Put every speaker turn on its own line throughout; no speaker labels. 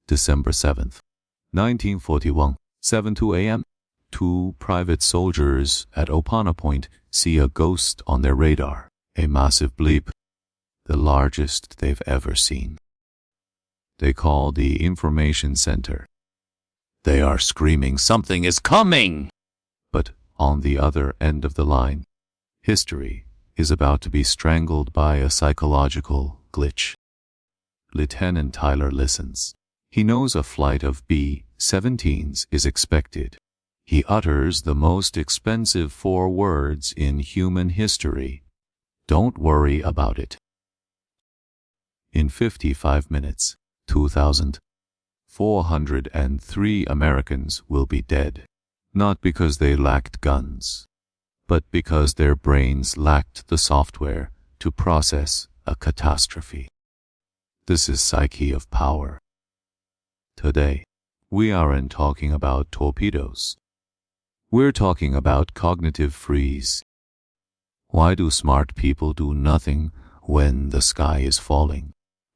December 7th, 1941, 7:02 a.m. Two private soldiers at Opana Point see a ghost on their radar, a massive bleep, the largest they've ever seen. They call the information center. They are screaming, "Something is coming!" But on the other end of the line, history is about to be strangled by a psychological glitch. Lieutenant Tyler listens. He knows a flight of B-17s is expected. He utters the most expensive 4 words in human history. Don't worry about it. In 55 minutes, 2,403 Americans will be dead, not because they lacked guns, but because their brains lacked the software to process a catastrophe. This is Psyche of power. Today, we aren't talking about torpedoes. We're talking about cognitive freeze. Why do smart people do nothing when the sky is falling?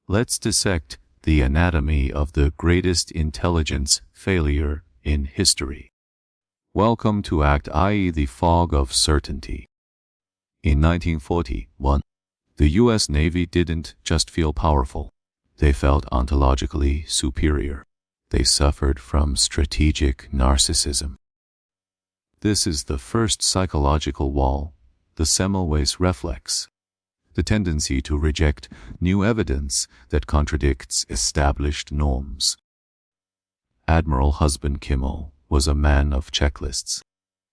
Let's dissect the anatomy of the greatest intelligence failure in history. Welcome to Act I, the fog of certainty. In 1941, the U.S. Navy didn't just feel powerful. They felt ontologically superior. They suffered from strategic narcissism. This is the first psychological wall, the Semmelweis Reflex, the tendency to reject new evidence that contradicts established norms. Admiral Husband Kimmel was a man of checklists.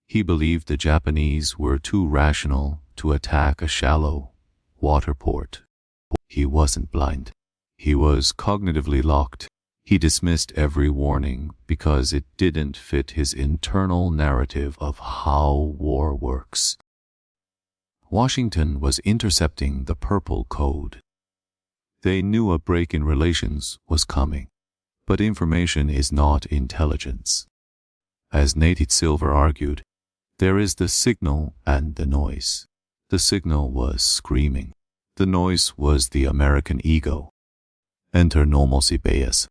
He believed the Japanese were too rational to attack a shallow water port. He wasn't blind. He was cognitively locked. He dismissed every warning because it didn't fit his internal narrative of how war works. Washington was intercepting the Purple Code. They knew a break in relations was coming, but information is not intelligence. As Nate Silver argued, there is the signal and the noise. The signal was screaming. The noise was the American ego. Enter Normalcy Bias.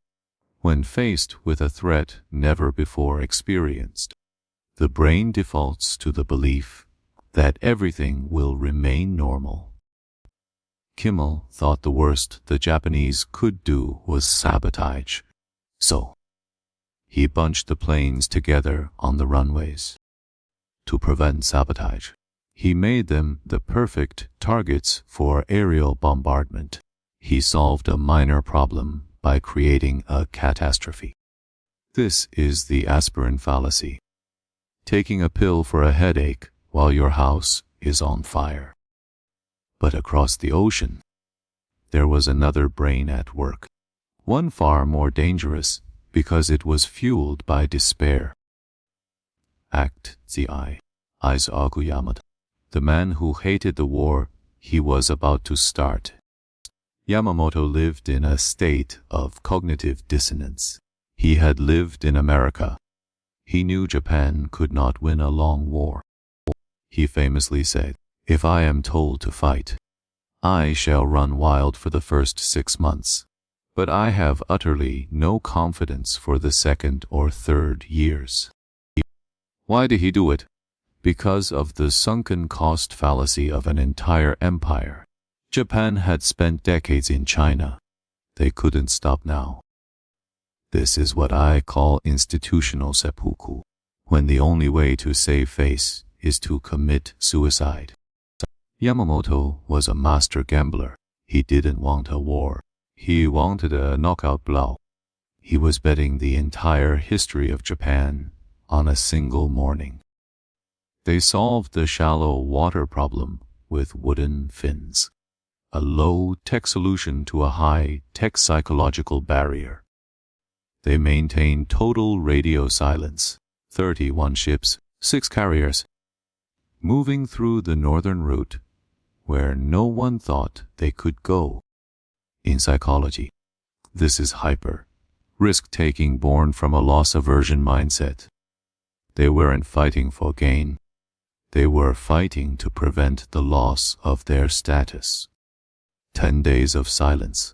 When faced with a threat never before experienced, the brain defaults to the belief that everything will remain normal. Kimmel thought the worst the Japanese could do was sabotage. So, he bunched the planes together on the runways. To prevent sabotage, he made them the perfect targets for aerial bombardment. He solved a minor problem by creating a catastrophe. This is the aspirin fallacy. Taking a pill for a headache while your house is on fire. But across the ocean, there was another brain at work, one far more dangerous because it was fueled by despair. Act I. Admiral Yamamoto, the man who hated the war he was about to start. Yamamoto lived in a state of cognitive dissonance. He had lived in America. He knew Japan could not win a long war. He famously said, "If I am told to fight, I shall run wild for the first 6 months, but I have utterly no confidence for the 2nd or 3rd years." Why did he do it? Because of the sunken cost fallacy of an entire empire. Japan had spent decades in China. They couldn't stop now. This is what I call institutional seppuku, when the only way to save face is to commit suicide. Yamamoto was a master gambler. He didn't want a war. He wanted a knockout blow. He was betting the entire history of Japan on a single morning. They solved the shallow water problem with wooden fins, a low-tech solution to a high-tech psychological barrier. They maintained total radio silence, 31 ships, 6 carriers, moving through the northern route where no one thought they could go. In psychology, this is hyper, risk-taking born from a loss-aversion mindset. They weren't fighting for gain. They were fighting to prevent the loss of their status. 10 days of silence,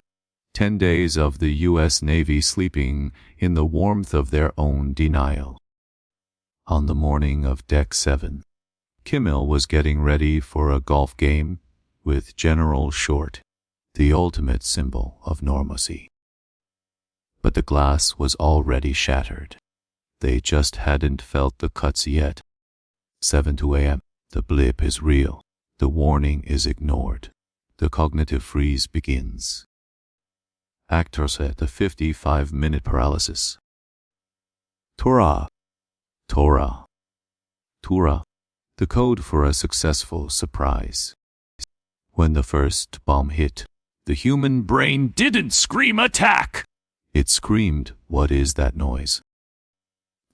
10 days of the U.S. Navy sleeping in the warmth of their own denial. On the morning of Deck 7, Kimmel was getting ready for a golf game with General Short, the ultimate symbol of normalcy. But the glass was already shattered. They just hadn't felt the cuts yet. 7:02 a.m. The blip is real. The warning is ignored. The cognitive freeze begins. Actors at the 55-minute paralysis. Torah. Torah. Torah. The code for a successful surprise. When the first bomb hit, the human brain didn't scream attack. It screamed, "What is that noise?"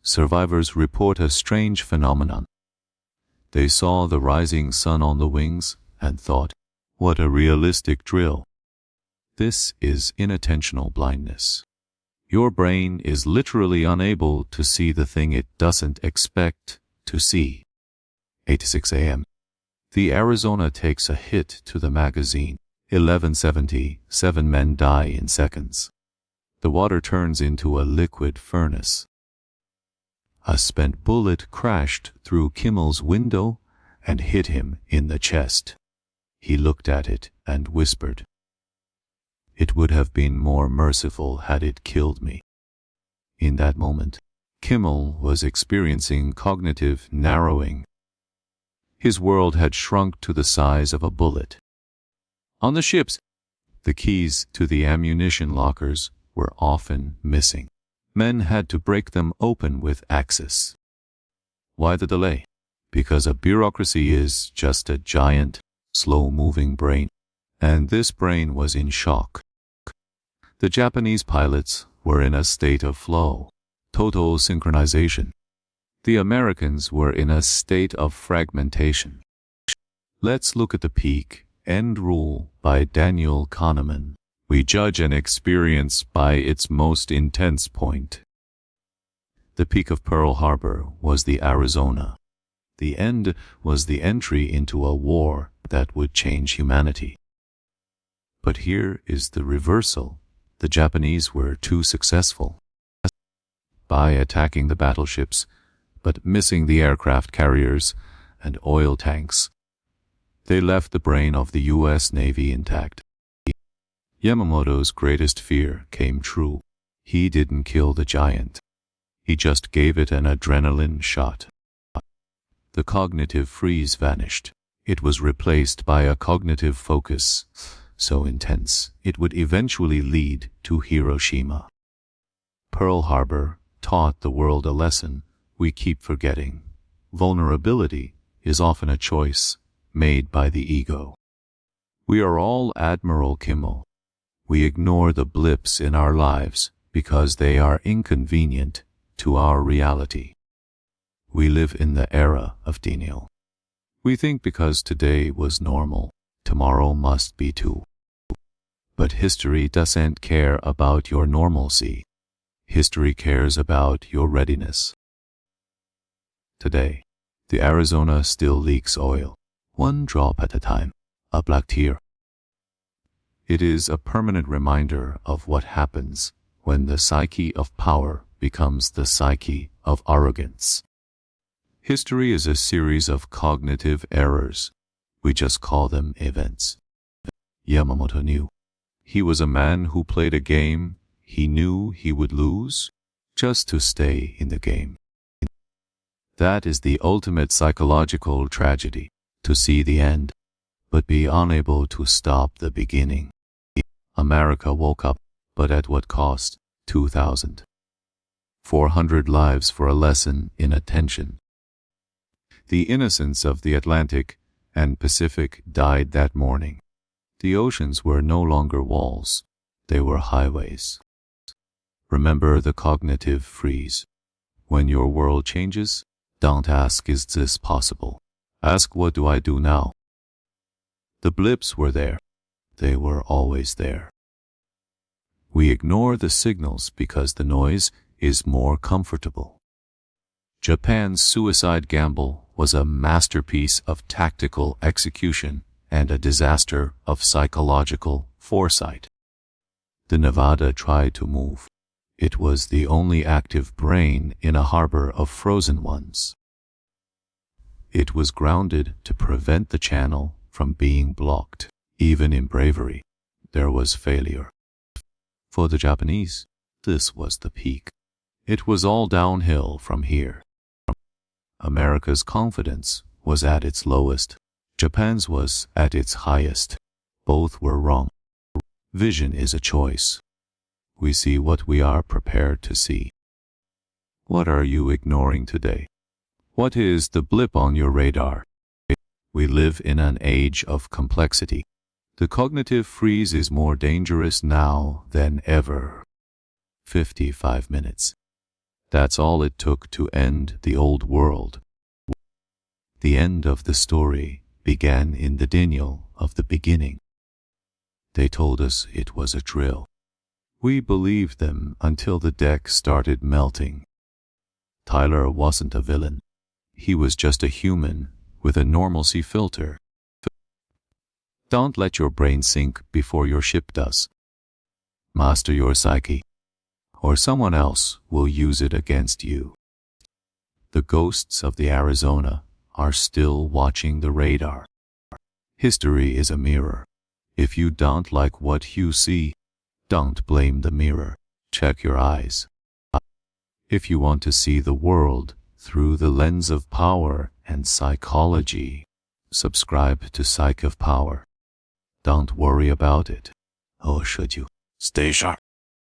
Survivors report a strange phenomenon. They saw the rising sun on the wings and thought, "What a realistic drill." This is inattentional blindness. Your brain is literally unable to see the thing it doesn't expect to see. 8:06 a.m. The Arizona takes a hit to the magazine. 11:70, 7 men die in seconds. The water turns into a liquid furnace. A spent bullet crashed through Kimmel's window and hit him in the chest. He looked at it and whispered, "It would have been more merciful had it killed me." In that moment, Kimmel was experiencing cognitive narrowing. His world had shrunk to the size of a bullet. On the ships, the keys to the ammunition lockers were often missing. Men had to break them open with axes. Why the delay? Because a bureaucracy is just a giant, slow-moving brain, and this brain was in shock. The Japanese pilots were in a state of flow, total synchronization. The Americans were in a state of fragmentation. Let's look at the peak, End Rule by Daniel Kahneman. We judge an experience by its most intense point. The peak of Pearl Harbor was the Arizona. The end was the entry into a war that would change humanity. But here is the reversal. The Japanese were too successful. By attacking the battleships, but missing the aircraft carriers and oil tanks, they left the brain of the U.S. Navy intact. Yamamoto's greatest fear came true. He didn't kill the giant. He just gave it an adrenaline shot. The cognitive freeze vanished. It was replaced by a cognitive focus so intense it would eventually lead to Hiroshima. Pearl Harbor taught the world a lesson we keep forgetting. Vulnerability is often a choice made by the ego. We are all Admiral Kimmel. We ignore the blips in our lives because they are inconvenient to our reality. We live in the era of denial. We think because today was normal, tomorrow must be too. But history doesn't care about your normalcy. History cares about your readiness. Today, the Arizona still leaks oil, one drop at a time, a black tear. It is a permanent reminder of what happens when the psyche of power becomes the psyche of arrogance. History is a series of cognitive errors. We just call them events. Yamamoto knew. He was a man who played a game he knew he would lose just to stay in the game. That is the ultimate psychological tragedy, to see the end, but be unable to stop the beginning. America woke up, but at what cost? 2,400 lives for a lesson in attention. The innocence of the Atlantic and Pacific died that morning. The oceans were no longer walls, they were highways. Remember the cognitive freeze. When your world changes, don't ask, "Is this possible?" Ask, "What do I do now?" The blips were there. They were always there. We ignore the signals because the noise is more comfortable. Japan's suicide gamble was a masterpiece of tactical execution and a disaster of psychological foresight. The Nevada tried to move. It was the only active brain in a harbor of frozen ones. It was grounded to prevent the channel from being blocked. Even in bravery, there was failure. For the Japanese, this was the peak. It was all downhill from here. America's confidence was at its lowest. Japan's was at its highest. Both were wrong. Vision is a choice. We see what we are prepared to see. What are you ignoring today? What is the blip on your radar? We live in an age of complexity. The cognitive freeze is more dangerous now than ever. 55 minutes. That's all it took to end the old world. The end of the story began in the denial of the beginning. They told us it was a drill. We believed them until the deck started melting. Tyler wasn't a villain. He was just a human with a normalcy filter. Don't let your brain sink before your ship does. Master your psyche, or someone else will use it against you. The ghosts of the Arizona are still watching the radar. History is a mirror. If you don't like what you see, don't blame the mirror. Check your eyes. If you want to see the world through the lens of power and psychology, subscribe to Psyche of Power. Don't worry about it. Or should you? Stay sharp.